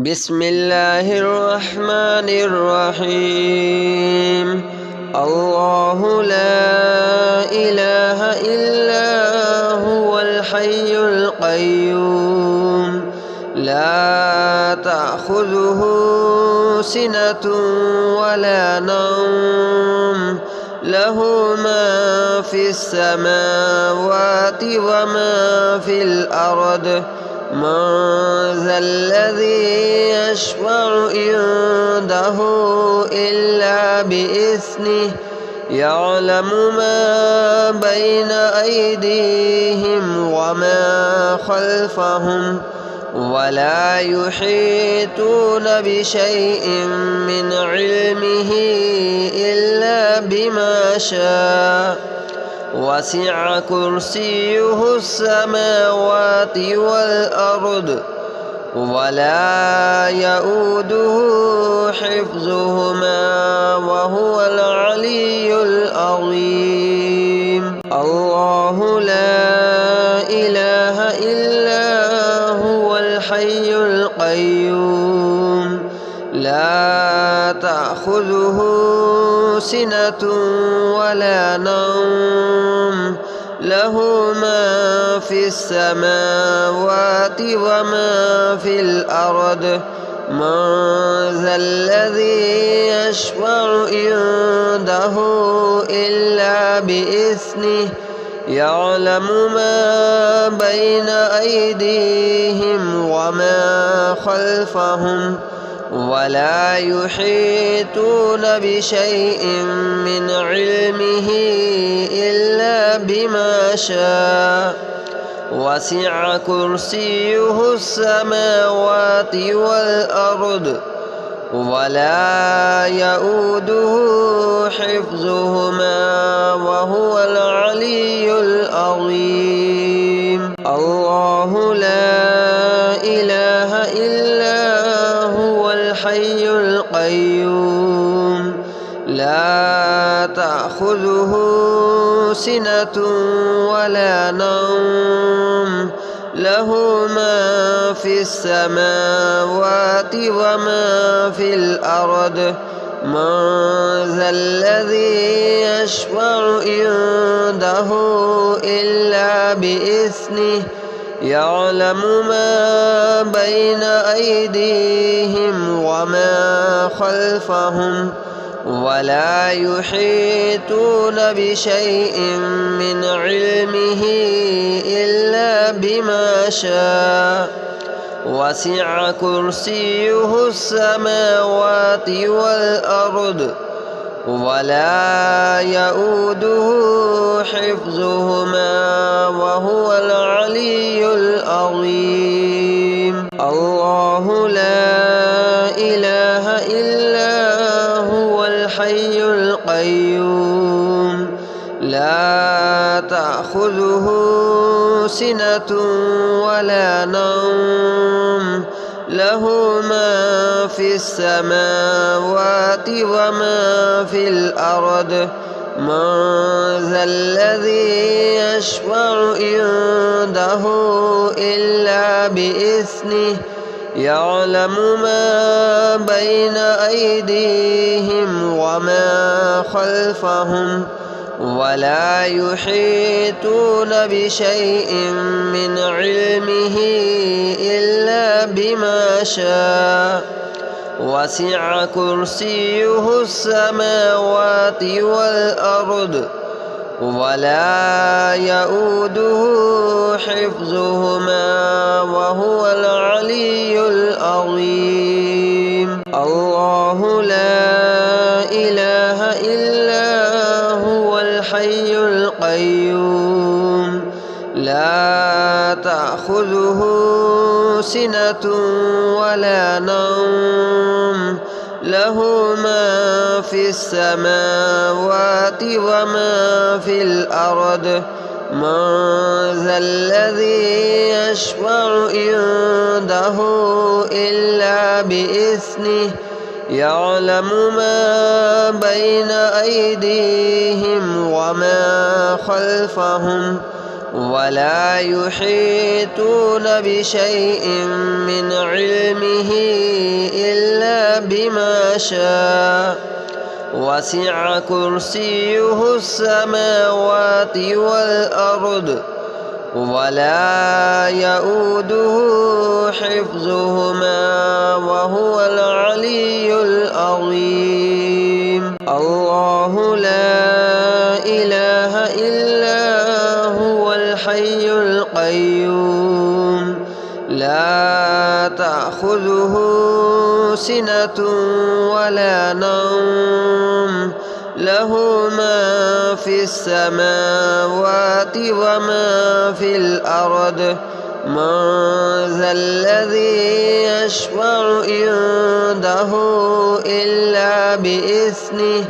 بسم الله الرحمن الرحيم. الله لا إله إلا هو الحي القيوم لا تأخذه سنة ولا نوم له ما في السماوات وما في الأرض من ذا الذي يشفع عنده إلا بإذنه يعلم ما بين أيديهم وما خلفهم ولا يحيطون بشيء من علمه إلا بما شاء وسع كرسيه السماوات والأرض ولا يؤوده حفظهما وهو العلي العظيم. الله لا إله إلا هو الحي القيوم لا تأخذه سنة ولا نوم له ما في السماوات وما في الأرض من ذا الذي يشفع عنده إلا بإذنه يعلم ما بين أيديهم وما خلفهم ولا يحيطون بشيء من علمه إلا بما شاء وسع كرسيه السماوات والأرض ولا يؤوده حفظهما وهو العلي العظيم. الله لا إله إلا هو الحي القيوم لا تأخذه سنة ولا نوم له ما في السماوات وما في الأرض من ذا الذي يشفع عنده إلا بإذنه يعلم ما بين أيديهم وما خلفهم ولا يحيطون بشيء من علمه إلا بما شاء وسع كرسيه السماوات والأرض ولا يؤوده حفظهما وهو العلي العظيم. الله لا إله إلا هو الحي القيوم لا تأخذه سنة ولا نوم له ما في السماوات وما في الأرض من ذا الذي يشفع عنده إلا بإذنه يعلم ما بين أيديهم وما خلفهم ولا يحيطون بشيء من علمه إلا بما شاء وسع كرسيه السماوات والأرض ولا يؤوده حفظهما وهو العلي العظيم. الله لا إله إلا هو الحي القيوم لا تأخذه سنة ولا نوم له ما في السماوات وما في الأرض من ذا الذي يشفع عنده إلا بإذنه يعلم ما بين أيديهم وما خلفهم ولا يحيطون بشيء من علمه إلا بما شاء وسع كرسيه السماوات والأرض ولا يؤوده حفظهما وهو العلي العظيم. الله لا إله إلا هو الحي القيوم لا تأخذه سنة ولا نوم له ما في السماوات وما في الأرض من ذا الذي يشفع عنده إلا بإذنه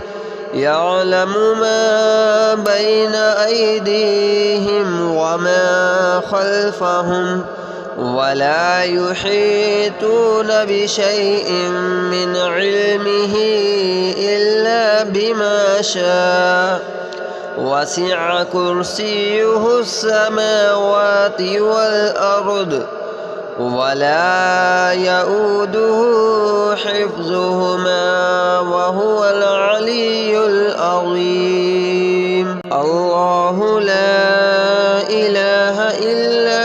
يعلم ما بين أيديهم وما خلفهم ولا يحيطون بشيء من علمه إلا بما شاء وسع كرسيه السماوات والأرض ولا يؤوده حفظهما وهو العلي العظيم. الله لا إله إلا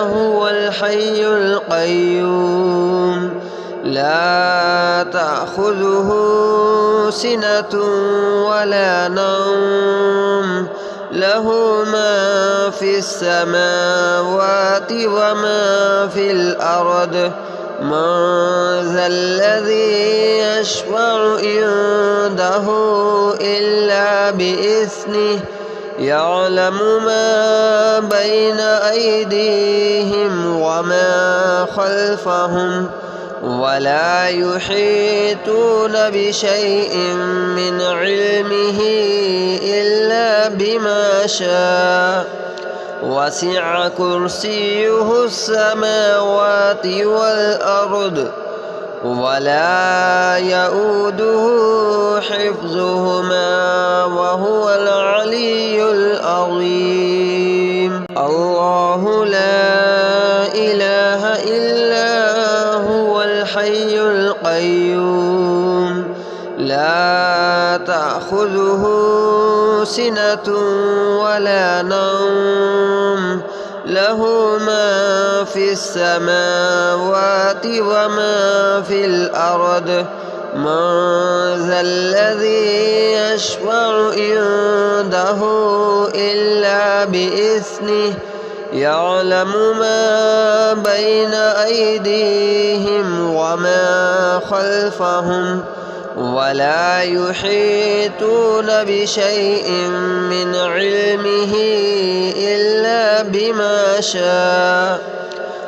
هو الحي القيوم لا تأخذه سنة ولا نوم له ما في السماوات وما في الأرض من ذا الذي يشفع عنده إلا بإذنه يعلم ما بين أيديهم وما خلفهم ولا يحيطون بشيء من علمه إلا بما شاء وسع كرسيه السماوات والأرض ولا يؤوده حفظهما وهو العلي العظيم. الله لا إله إلا هو الحي القيوم لا تأخذه سنة ولا نوم له ما في السماوات وما في الأرض من ذا الذي يشفع عنده إلا بإذنه يعلم ما بين أيديهم وما خلفهم ولا يحيطون بشيء من علمه إلا بما شاء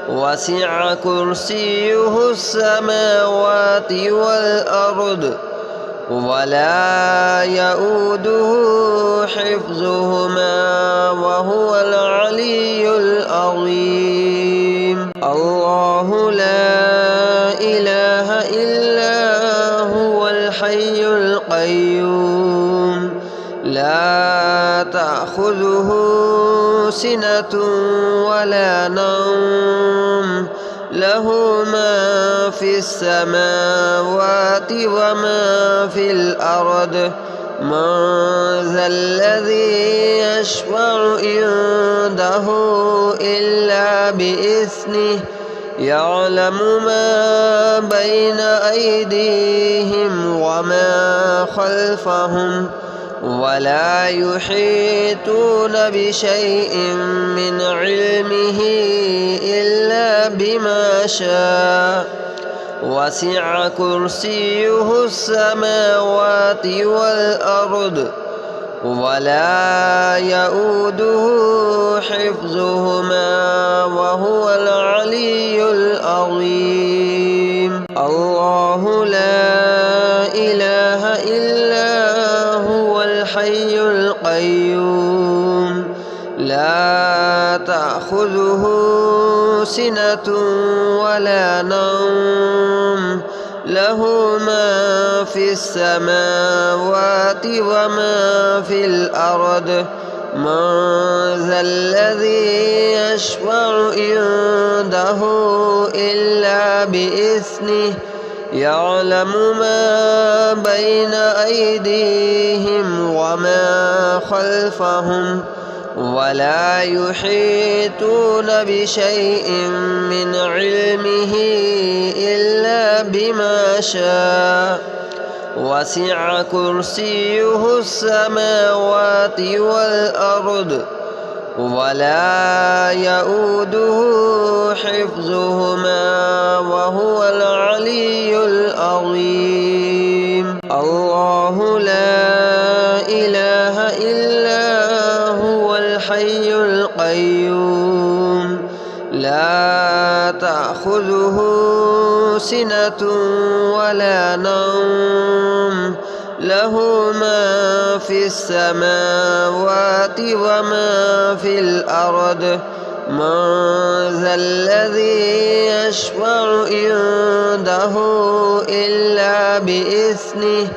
وسع كرسيه السماوات والأرض ولا يؤوده حفظهما وهو العلي العظيم. الله لا إله إلا هو الحي القيوم لا تأخذه سنة ولا نوم له ما في السماوات وما في الأرض من ذا الذي يشفع عنده إلا بإذنه يعلم ما بين أيديهم وما خلفهم ولا يحيطون بشيء من علمه إلا بما شاء وسع كرسيه السماوات والأرض ولا يؤوده حفظهما وهو العلي العظيم. الله لا إله إلا هو الحي القيوم لا تأخذه سنة ولا نوم له ما في السماوات وما في الأرض من ذا الذي يشفع عنده إلا بإذنه يعلم ما بين أيديهم وما خلفهم ولا يحيطون بشيء من علمه إلا بما شاء وسع كرسيه السماوات والأرض ولا يؤوده حفظهما وهو العلي العظيم. الله لا إله إلا هو الحي القيوم لا تأخذه سنة ولا نوم له ما في السماوات وما في الأرض من ذا الذي يشفع عنده إلا بإذنه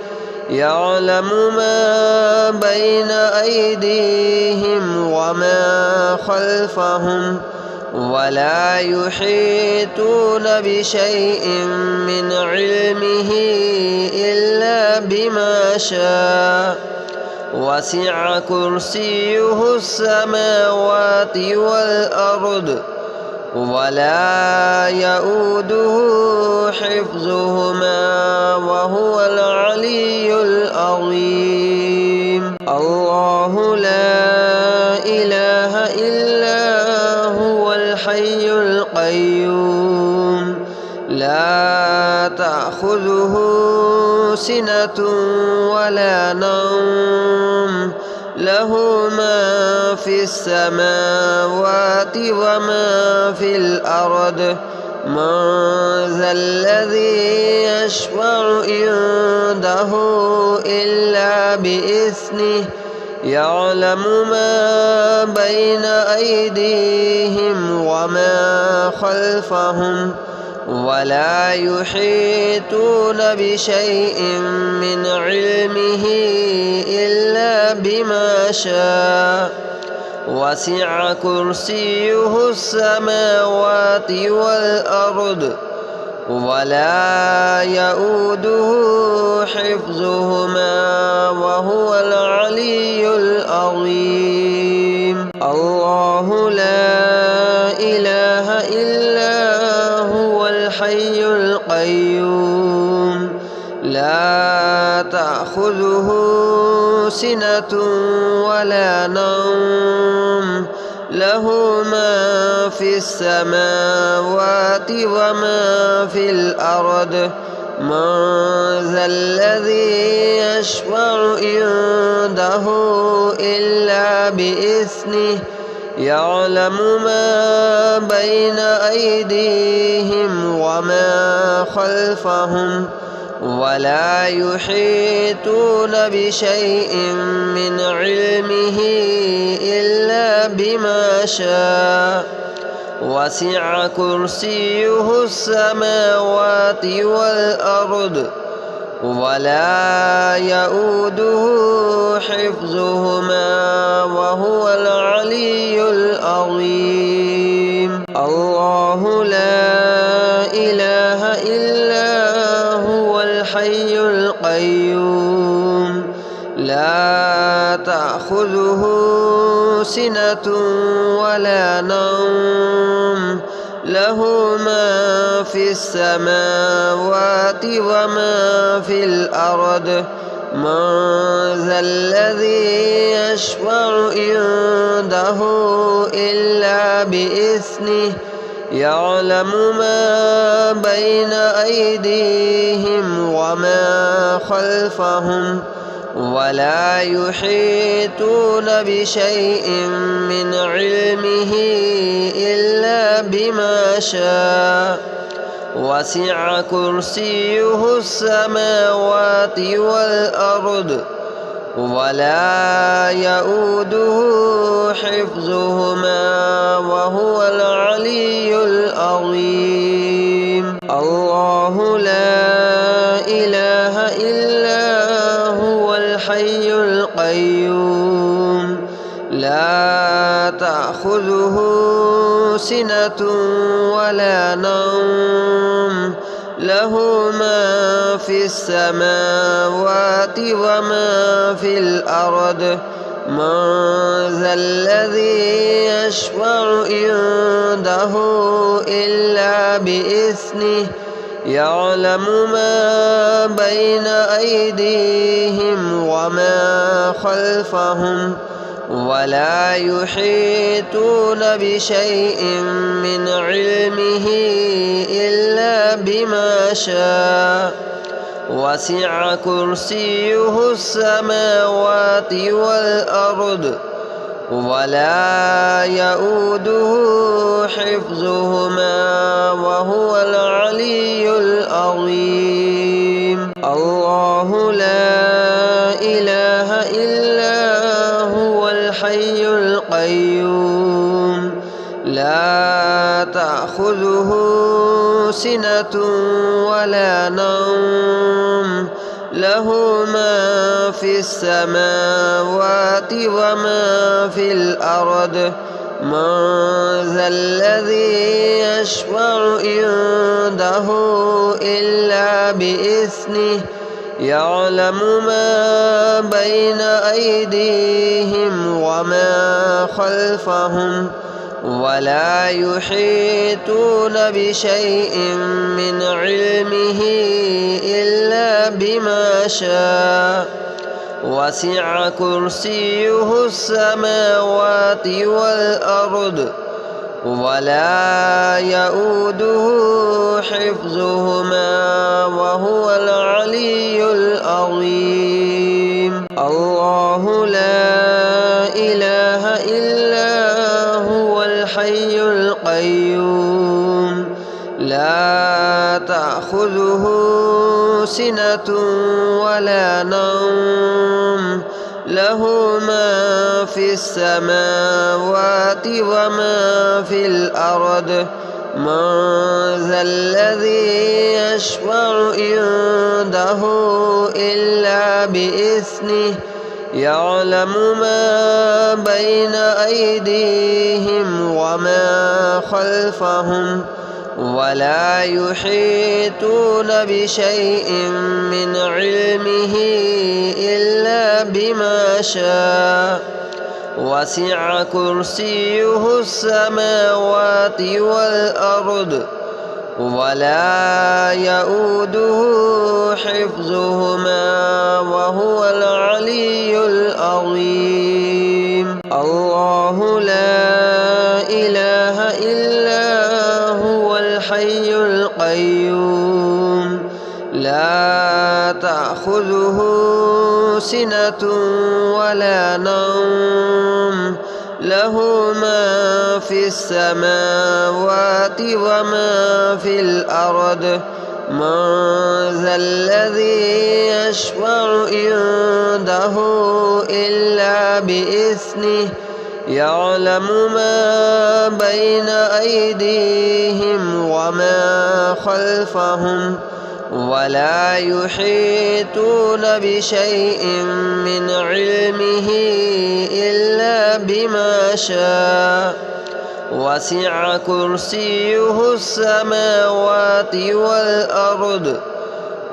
يعلم ما بين أيديهم وما خلفهم ولا يحيطون بشيء من علمه إلا بما شاء وسع كرسيه السماوات والأرض ولا يؤوده حفظهما وهو العلي العظيم. الله لا إله إلا هو الحي القيوم لا تأخذه سنة ولا نوم له ما في السماوات وما في الأرض من ذا الذي يشفع عنده إلا بإذنه يعلم ما بين أيديهم وما خلفهم ولا يحيطون بشيء من علمه إلا بما شاء وسع كرسيه السماوات والأرض ولا يؤوده حفظهما وهو العلي العظيم. الله لا إله إلا هو الحي القيوم لا تأخذه سنة ولا نوم له ما في السماوات وما في الأرض من ذا الذي يشفع عنده إلا بإذنه يعلم ما بين أيديهم وما خلفهم ولا يحيطون بشيء من علمه إلا بما شاء وسع كرسيه السماوات والأرض ولا يؤوده حفظهما وهو العلي العظيم. الله لا إله إلا هو الحي القيوم لا تأخذه سنة ولا نوم له ما في السماوات وما في الأرض من ذا الذي يشفع عنده إلا بإذنه يعلم ما بين أيديهم وما خلفهم ولا يحيطون بشيء من علمه إلا بما شاء وسع كرسيه السماوات والأرض ولا يؤوده حفظهما وهو العلي العظيم. الله لا إله إلا هو الحي القيوم لا تأخذه سنة ولا نوم له ما في السماوات وما في الأرض من ذا الذي يشفع عنده إلا بإذنه يعلم ما بين أيديهم وما خلفهم ولا يحيطون بشيء من علمه إلا بما شاء وسع كرسيه السماوات والأرض ولا يؤوده حفظهما وهو العلي العظيم. الله لا إله إلا هو الحي القيوم لا تأخذه سنة ولا نوم له ما في السماوات وما في الأرض من ذا الذي يشفع عنده إلا بإذنه يعلم ما بين أيديهم وما خلفهم ولا يحيطون بشيء من علمه إلا بما شاء وسع كرسيه السماوات والأرض ولا يؤوده حفظهما وهو العلي العظيم. الله لا إله إلا هو الحي القيوم لا تأخذه سنة ولا نوم له ما في السماوات وما في الأرض من ذا الذي يشفع عنده إلا بإذنه يعلم ما بين أيديهم وما خلفهم ولا يحيطون بشيء من علمه إلا بما شاء وسع كرسيه السماوات والأرض ولا يؤوده حفظهما وهو العلي العظيم. الله لا إله إلا هو الحي القيوم لا تأخذه سنة ولا نوم له ما في السماوات وما في الأرض من ذا الذي يشفع عنده إلا بإذنه يعلم ما بين أيديهم وما خلفهم ولا يحيطون بشيء من علمه إلا بما شاء وسع كرسيه السماوات والأرض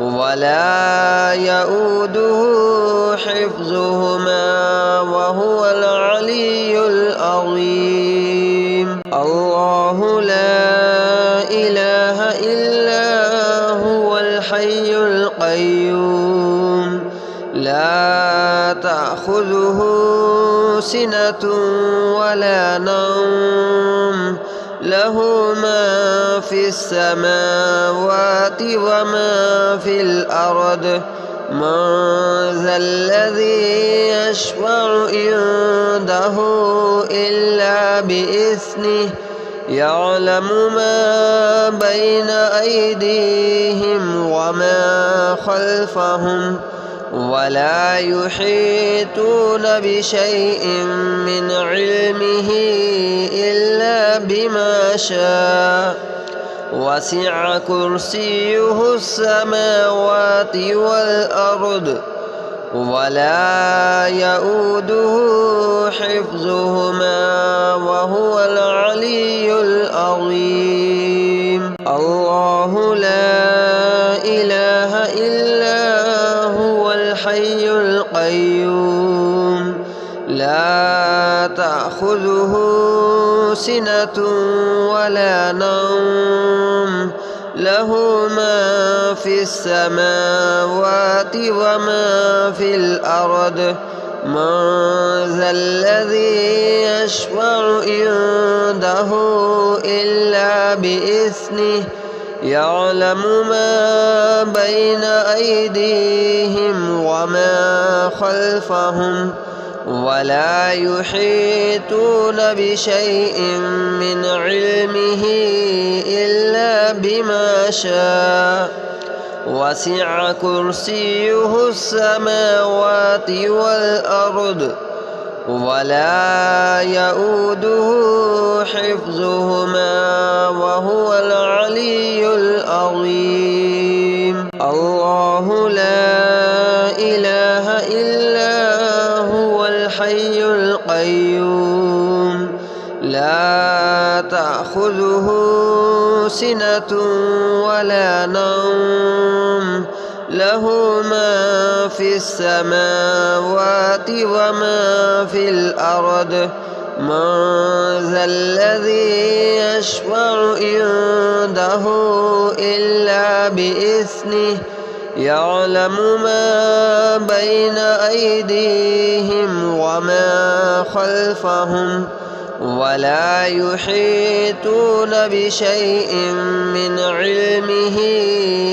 ولا يؤوده حفظهما وهو العلي العظيم. الله لا إله إلا هو الحي القيوم لا تأخذه سنة ولا نوم له ما في السماوات وما في الأرض من ذا الذي يشفع عنده إلا بإذنه يعلم ما بين أيديهم وما خلفهم ولا يحيطون بشيء من علمه إلا بما شاء وسع كرسيه السماوات والأرض ولا يؤوده حفظهما وهو العلي العظيم. الله لا إله إلا هو الحي القيوم لا تأخذه سنة ولا نوم له ما في السماوات وما في الأرض من ذا الذي يشفع عنده إلا بإذنه يعلم ما بين أيديهم وما خلفهم ولا يحيطون بشيء من علمه إلا بما شاء وسع كرسيه السماوات والأرض ولا يؤوده حفظهما وهو العلي العظيم. الله لا إله إلا هو الحي القيوم لا تأخذه سنة ولا نوم له ما في السماوات وما في الأرض من ذا الذي يشفع عنده إلا بإذنه يعلم ما بين أيديهم وما خلفهم ولا يحيطون بشيء من علمه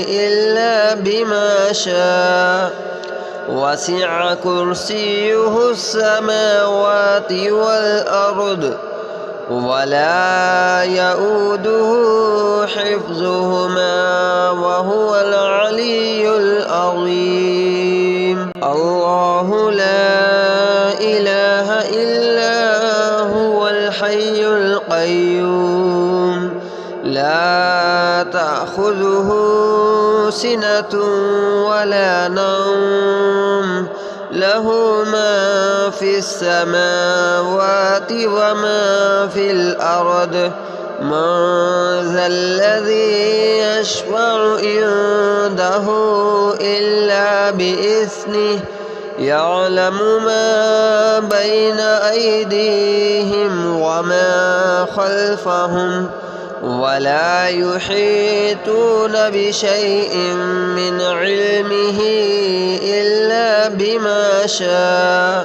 إلا بما شاء وسع كرسيه السماوات والأرض ولا يؤوده حفظهما وهو العلي العظيم. الله لا إله إلا هو الحي القيوم لا تأخذه سنة ولا نوم له ما في السماوات وما في الأرض من ذا الذي يشفع عنده إلا بإذنه يعلم ما بين أيديهم وما خلفهم ولا يحيطون بشيء من علمه إلا بما شاء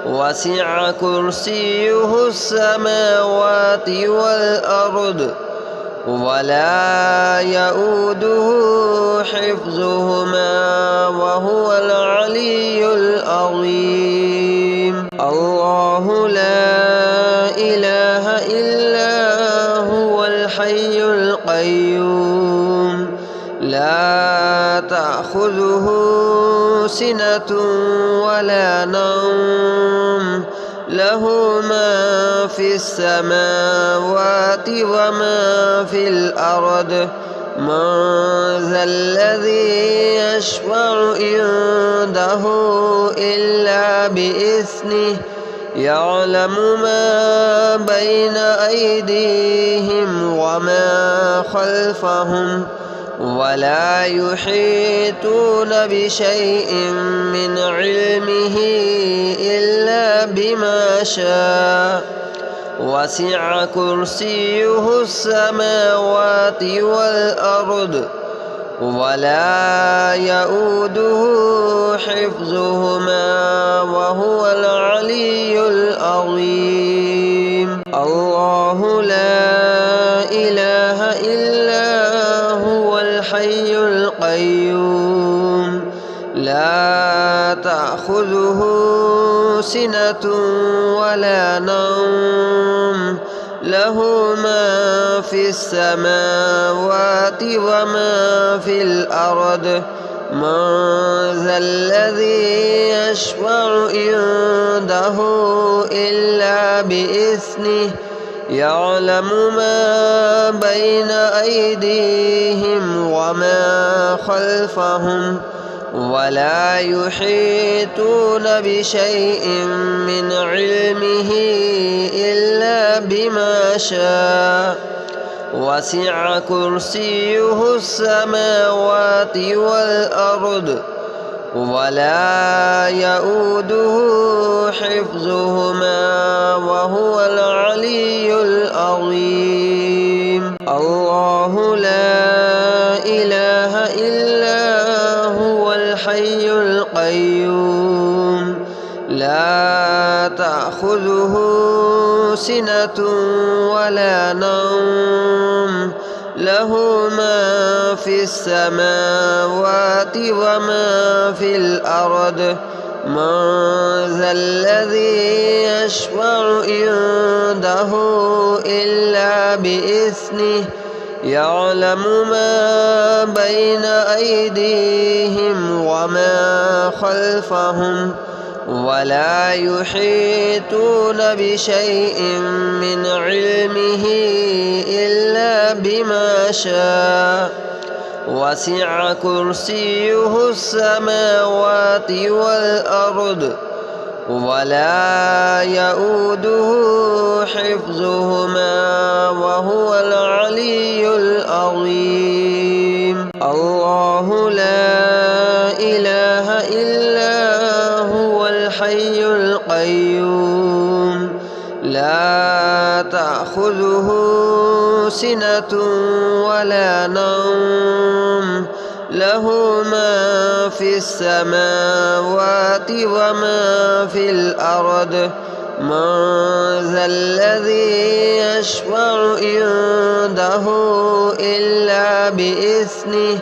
وسع كرسيه السماوات والأرض ولا يؤوده حفظهما وهو العلي العظيم. الله لا إله إلا هو الحي القيوم لا تأخذه سنة ولا نوم له ما في السماوات وما في الأرض من ذا الذي يشفع عنده إلا بإذنه يعلم ما بين أيديهم وما خلفهم ولا يحيطون بشيء من علمه إلا بما شاء وسع كرسيه السماوات والأرض ولا يؤوده حفظهما وهو العلي العظيم. الله لا إله إلا هو الحي القيوم لا تأخذه سنة ولا نوم له ما في السماوات وما في الأرض من ذا الذي يشفع عنده إلا بإذنه يعلم ما بين أيديهم وما خلفهم ولا يحيطون بشيء من علمه إلا بما شاء وسع كرسيه السماوات والأرض ولا يؤوده حفظهما وهو العلي العظيم. الله لا إله إلا هو الحي القيوم لا تأخذه سنة ولا نوم له ما في السماوات وما في الأرض من ذا الذي يشفع عنده إلا بإذنه يعلم ما بين أيديهم وما خلفهم ولا يحيطون بشيء من علمه إلا بما شاء وسع كرسيه السماوات والأرض ولا يؤوده حفظهما وهو العلي العظيم. الله لا إله إلا هو الحي القيوم لا تأخذه سنة ولا نوم له ما في السماوات وما في الأرض من ذا الذي يشفع عنده إلا بإذنه يعلم ما بين أيديهم وما خلفهم ولا يحيطون بشيء من علمه إلا بما شاء وسع كرسيه السماوات والأرض ولا يؤوده حفظهما وهو العلي العظيم. الله لا إله إلا هو الحي القيوم لا تأخذه سنة ولا نوم له ما في السماوات وما في الأرض من ذا الذي يشفع عنده إلا بإذنه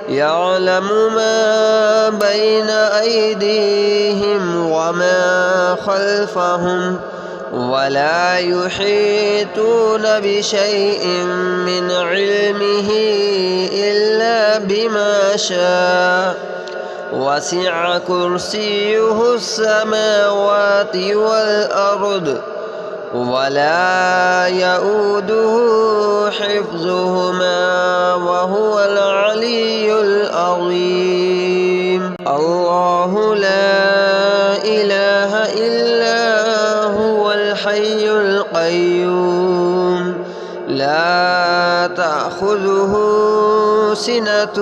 يعلم ما بين أيديهم وما خلفهم ولا يحيطون بشيء من علمه إلا بما شاء وسع كرسيه السماوات والأرض ولا يؤوده حفظهما وهو العلي العظيم. الله لا إله إلا هو الحي القيوم لا تأخذه سنة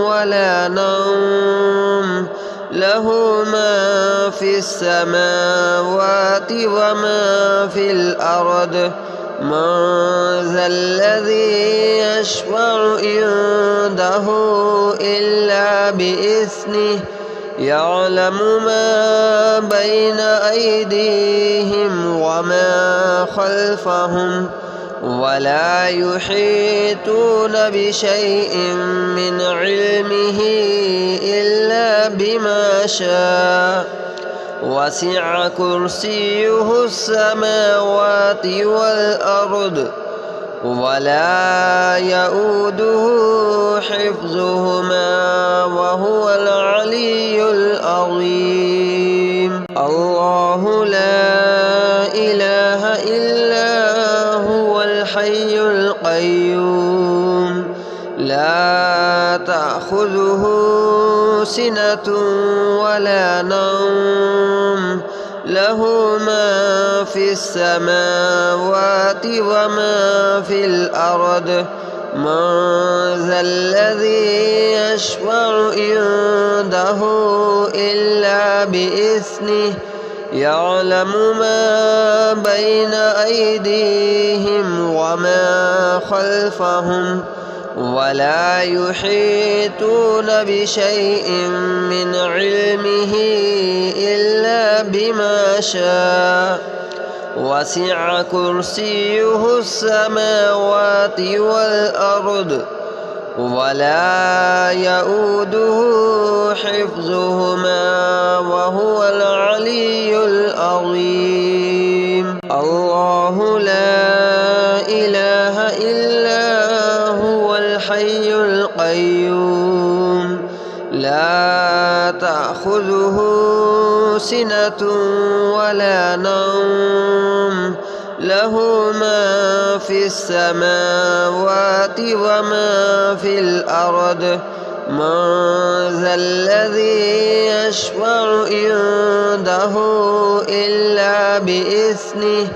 ولا نوم له ما في السماوات وما في الأرض من ذا الذي يشفع عنده إلا بإذنه يعلم ما بين أيديهم وما خلفهم ولا يحيطون بشيء من علمه إلا بما شاء وسع كرسيه السماوات والأرض ولا يؤوده حفظهما وهو العلي العظيم. الله لا إله إلا هو الحي القيوم لا تأخذه سنة ولا نوم له ما في السماوات وما في الأرض من ذا الذي يشفع عنده إلا بإذنه يعلم ما بين أيديهم وما خلفهم ولا يحيطون بشيء من علمه إلا بما شاء وسع كرسيه السماوات والأرض ولا يؤوده حفظهما وهو العلي العظيم. الله لا إله إلا هو الحي القيوم لا تأخذه سنة ولا نوم له ما في السماوات وما في الأرض من ذا الذي يشفع عنده إلا بإذنه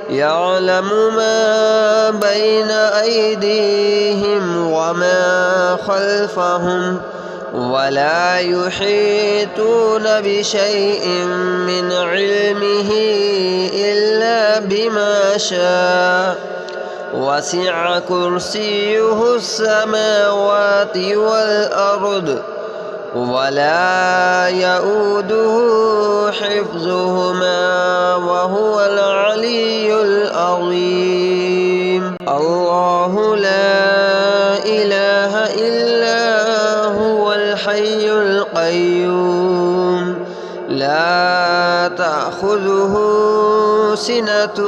يعلم ما بين أيديهم وما خلفهم ولا يحيطون بشيء من علمه إلا بما شاء وسع كرسيه السماوات والأرض ولا يؤوده حفظهما وهو العلي العظيم. الله لا إله إلا هو الحي القيوم لا تأخذه سنة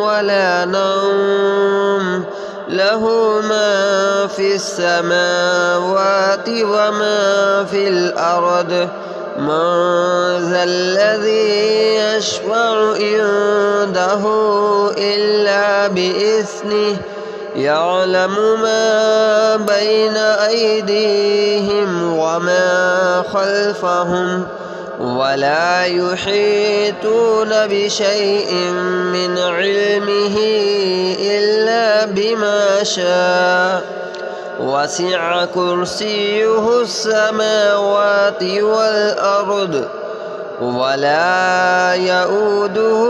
ولا نوم له ما في السماوات وما في الأرض من ذا الذي يشفع عنده إلا بإذنه يعلم ما بين أيديهم وما خلفهم ولا يحيطون بشيء من علمه إلا بما شاء وسع كرسيه السماوات والأرض ولا يؤوده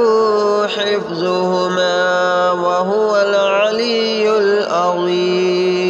حفظهما وهو العلي العظيم.